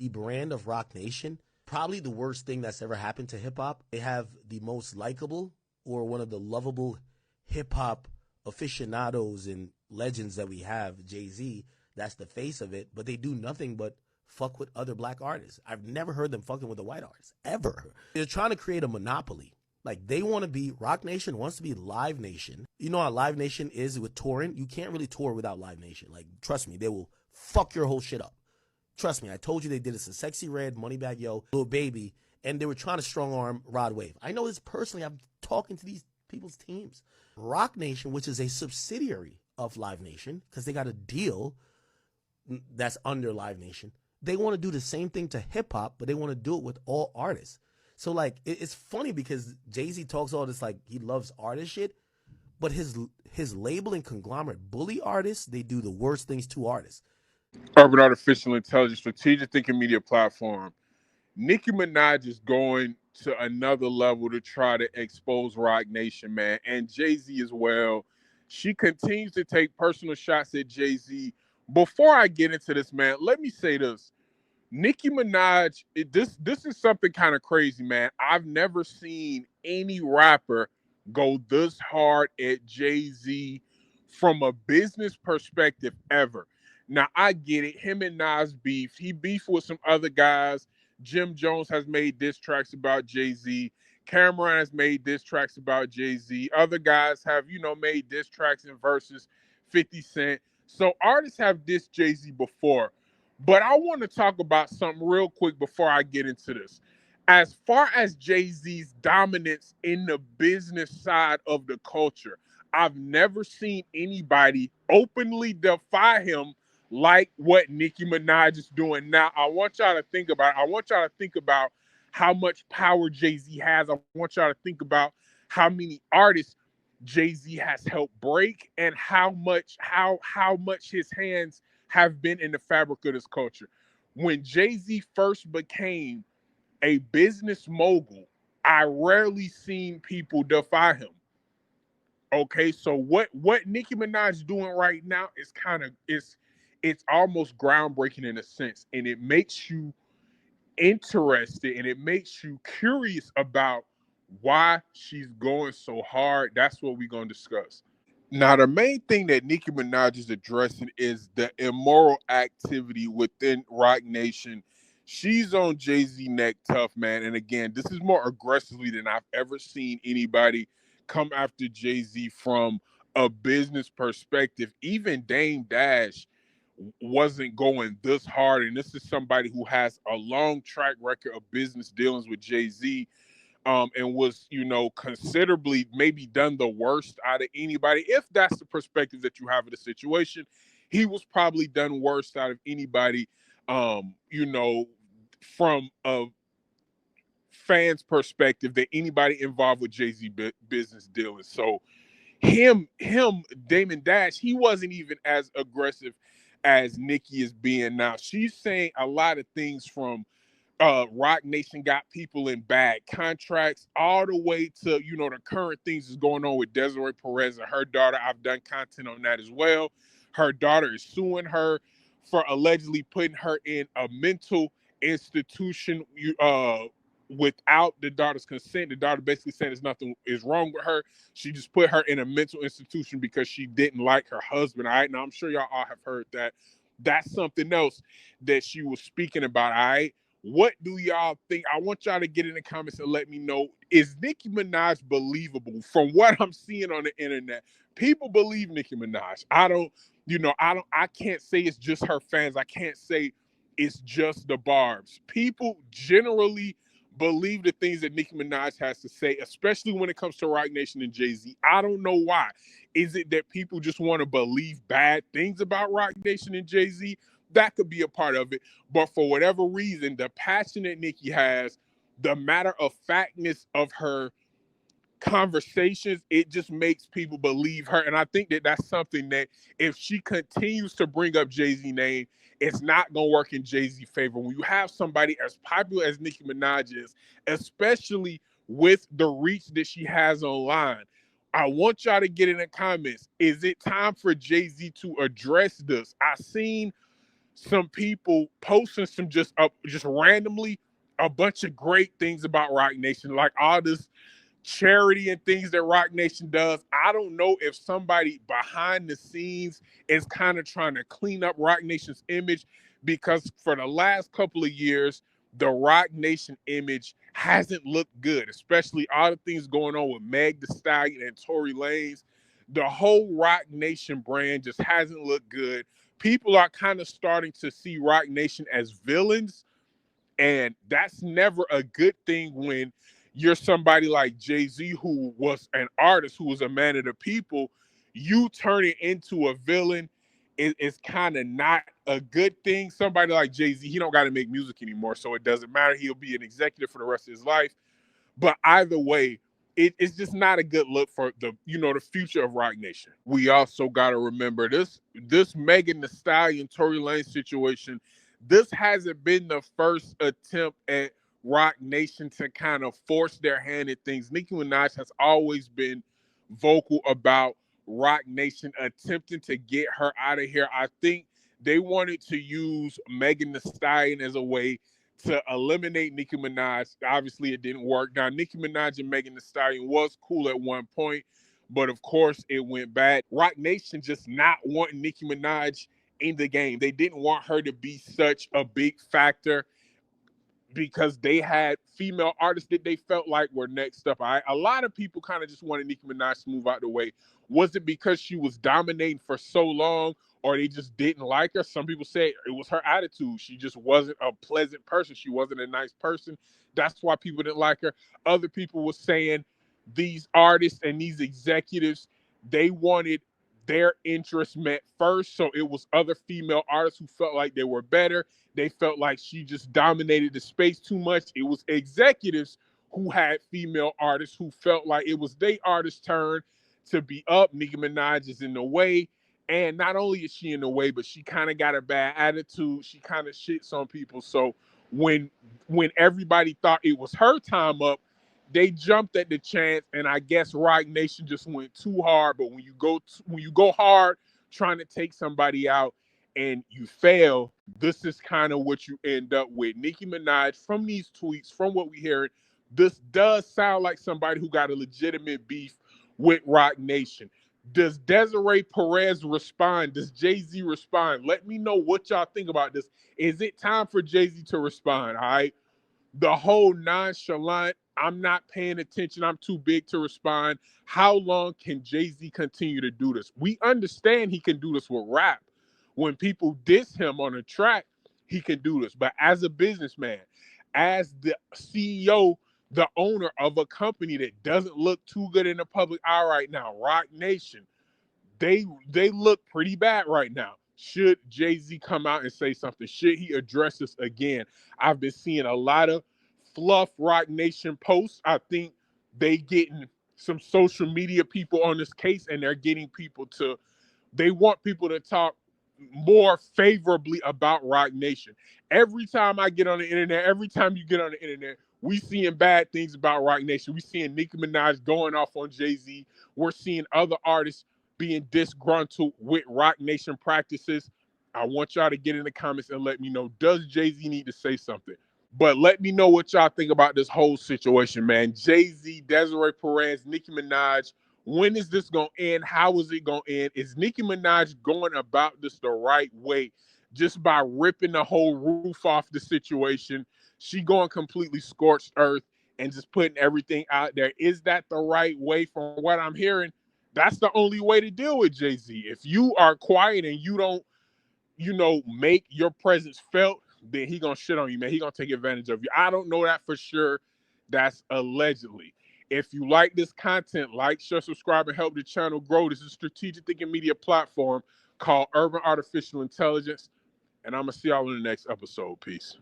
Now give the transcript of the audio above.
The brand of Roc Nation, probably the worst thing that's ever happened to hip hop. They have the most likable or one of the lovable hip hop aficionados and legends that we have, Jay-Z. That's the face of it, but they do nothing but fuck with other black artists. I've never heard them fucking with a white artist, ever. They're trying to create a monopoly. Like, they want to be, Roc Nation wants to be Live Nation. You know how Live Nation is with touring? You can't really tour without Live Nation. Like, trust me, they will fuck your whole shit up. Trust me, I told you they did this to Sexy Red, Moneybagg Yo, Lil Baby, and they were trying to strong arm Rod Wave. I know this personally. I'm talking to these people's teams. Roc Nation, which is a subsidiary of Live Nation, because they got a deal that's under Live Nation, they want to do the same thing to hip-hop, but they want to do it with all artists. So, like, it's funny because Jay-Z talks all this, like, he loves artist shit, but his label and conglomerate bully artists, they do the worst things to artists. Urban Artificial Intelligence, strategic thinking media platform. Nicki Minaj is going to another level to try to expose Roc Nation, man, and Jay-Z as well. She continues to take personal shots at Jay-Z. Before I get into this, man, let me say this. Nicki Minaj, this is something kind of crazy, man. I've never seen any rapper go this hard at Jay-Z from a business perspective ever. Now, I get it. Him and Nas beef. He beefed with some other guys. Jim Jones has made diss tracks about Jay-Z. Cameron has made diss tracks about Jay-Z. Other guys have, made diss tracks and verses 50 Cent. So artists have dissed Jay-Z before. But I want to talk about something real quick before I get into this. As far as Jay-Z's dominance in the business side of the culture, I've never seen anybody openly defy him like what Nicki Minaj is doing. Now, I want y'all to think about how much power Jay-Z has. I want y'all to think about how many artists Jay-Z has helped break and how much his hands have been in the fabric of this culture. When Jay-Z first became a business mogul, I rarely seen people defy him. Okay, so what Nicki Minaj is doing right now is it's almost groundbreaking in a sense, and it makes you interested and it makes you curious about why she's going so hard. That's what we're going to discuss. Now, the main thing that Nicki Minaj is addressing is the immoral activity within Roc Nation. She's on Jay-Z neck tough, man. And again, this is more aggressively than I've ever seen anybody come after Jay-Z from a business perspective. Even Dame Dash wasn't going this hard. And this is somebody who has a long track record of business dealings with Jay-Z. And was, considerably maybe done the worst out of anybody. If that's the perspective that you have of the situation, he was probably done worst out of anybody, from a fan's perspective than anybody involved with Jay-Z business dealings. So Damon Dash, he wasn't even as aggressive as Nicki is being now. She's saying a lot of things from Roc Nation got people in bad contracts all the way to, the current things that's going on with Desiree Perez and her daughter. I've done content on that as well. Her daughter is suing her for allegedly putting her in a mental institution without the daughter's consent. The daughter basically said there's nothing is wrong with her. She just put her in a mental institution because she didn't like her husband. All right. Now, I'm sure y'all all have heard that. That's something else that she was speaking about. All right. What do y'all think? I want y'all to get in the comments and let me know. Is Nicki Minaj believable? From what I'm seeing on the internet, people believe Nicki Minaj. I can't say it's just her fans. I can't say it's just the barbs. People generally believe the things that Nicki Minaj has to say, especially when it comes to Roc Nation and Jay-Z. I don't know why. Is it that people just want to believe bad things about Roc Nation and Jay-Z? That could be a part of it. But for whatever reason, the passion that Nicki has, the matter of factness of her conversations, it just makes people believe her. And I think that that's something that if she continues to bring up Jay-Z name, it's not going to work in Jay-Z favor. When you have somebody as popular as Nicki Minaj is, especially with the reach that she has online, I want y'all to get in the comments. Is it time for Jay-Z to address this? I seen some people posting some just randomly a bunch of great things about Roc Nation, like all this charity and things that Roc Nation does. I don't know if somebody behind the scenes is kind of trying to clean up Roc Nation's image, because for the last couple of years, the Roc Nation image hasn't looked good, especially all the things going on with Meg Thee Stallion and Tory Lanez. The whole Roc Nation brand just hasn't looked good. People are kind of starting to see Roc Nation as villains, and that's never a good thing when you're somebody like Jay-Z, who was an artist, who was a man of the people. You turning into a villain is kind of not a good thing. Somebody like Jay-Z, he don't got to make music anymore, so it doesn't matter. He'll be an executive for the rest of his life. But either way, it's just not a good look for the future of Roc Nation. We also got to remember this Megan Thee Stallion Tory Lanez situation. This hasn't been the first attempt at Roc Nation to kind of force their hand at things. Nicki Minaj has always been vocal about Roc Nation attempting to get her out of here. I think they wanted to use Megan Thee Stallion as a way to eliminate Nicki Minaj. Obviously, it didn't work. Now, Nicki Minaj and Megan Thee Stallion was cool at one point, but of course, it went bad. Roc Nation just not wanting Nicki Minaj in the game. They didn't want her to be such a big factor, because they had female artists that they felt like were next up. A lot of people kind of just wanted Nicki Minaj to move out the way. Was it because she was dominating for so long, or they just didn't like her? Some people say it was her attitude. She just wasn't a pleasant person. She wasn't a nice person. That's why people didn't like her. Other people were saying these artists and these executives, they wanted their interests met first. So it was other female artists who felt like they were better. They felt like she just dominated the space too much. It was executives who had female artists who felt like it was their artist's turn to be up. Nicki Minaj is in the way. And not only is she in the way, but she kind of got a bad attitude. She kind of shits on people. So when everybody thought it was her time up, they jumped at the chance, and I guess Roc Nation just went too hard. But when you go hard trying to take somebody out and you fail, this is kind of what you end up with. Nicki Minaj, from these tweets, from what we heard, this does sound like somebody who got a legitimate beef with Roc Nation. Does Desiree Perez respond? Does Jay-Z respond? Let me know what y'all think about this. Is it time for Jay-Z to respond? All right. The whole nonchalant, I'm not paying attention, I'm too big to respond. How long can Jay-Z continue to do this? We understand he can do this with rap. When people diss him on a track, he can do this. But as a businessman, as the CEO, the owner of a company that doesn't look too good in the public eye right now, Roc Nation, they look pretty bad right now. Should Jay-Z come out and say something? Should he address this again? I've been seeing a lot of fluff Roc Nation posts. I think they getting some social media people on this case, and they're getting people to, they want people to talk more favorably about Roc Nation. Every time I get on the internet, every time you get on the internet, we seeing bad things about Roc Nation. We seeing Nicki Minaj going off on Jay-Z. We're seeing other artists being disgruntled with Roc Nation practices. I want y'all to get in the comments and let me know, does Jay-Z need to say something? But let me know what y'all think about this whole situation, man. Jay-Z, Desiree Perez, Nicki Minaj. When is this going to end? How is it going to end? Is Nicki Minaj going about this the right way, just by ripping the whole roof off the situation? She going completely scorched earth and just putting everything out there. Is that the right way? From what I'm hearing, that's the only way to deal with Jay-Z. If you are quiet and you don't, make your presence felt, then he gonna shit on you, man. He gonna take advantage of you. I don't know that for sure. That's allegedly. If you like this content, like, share, subscribe, and help the channel grow. This is a strategic thinking media platform called Urban Artificial Intelligence. And I'm gonna see y'all in the next episode. Peace.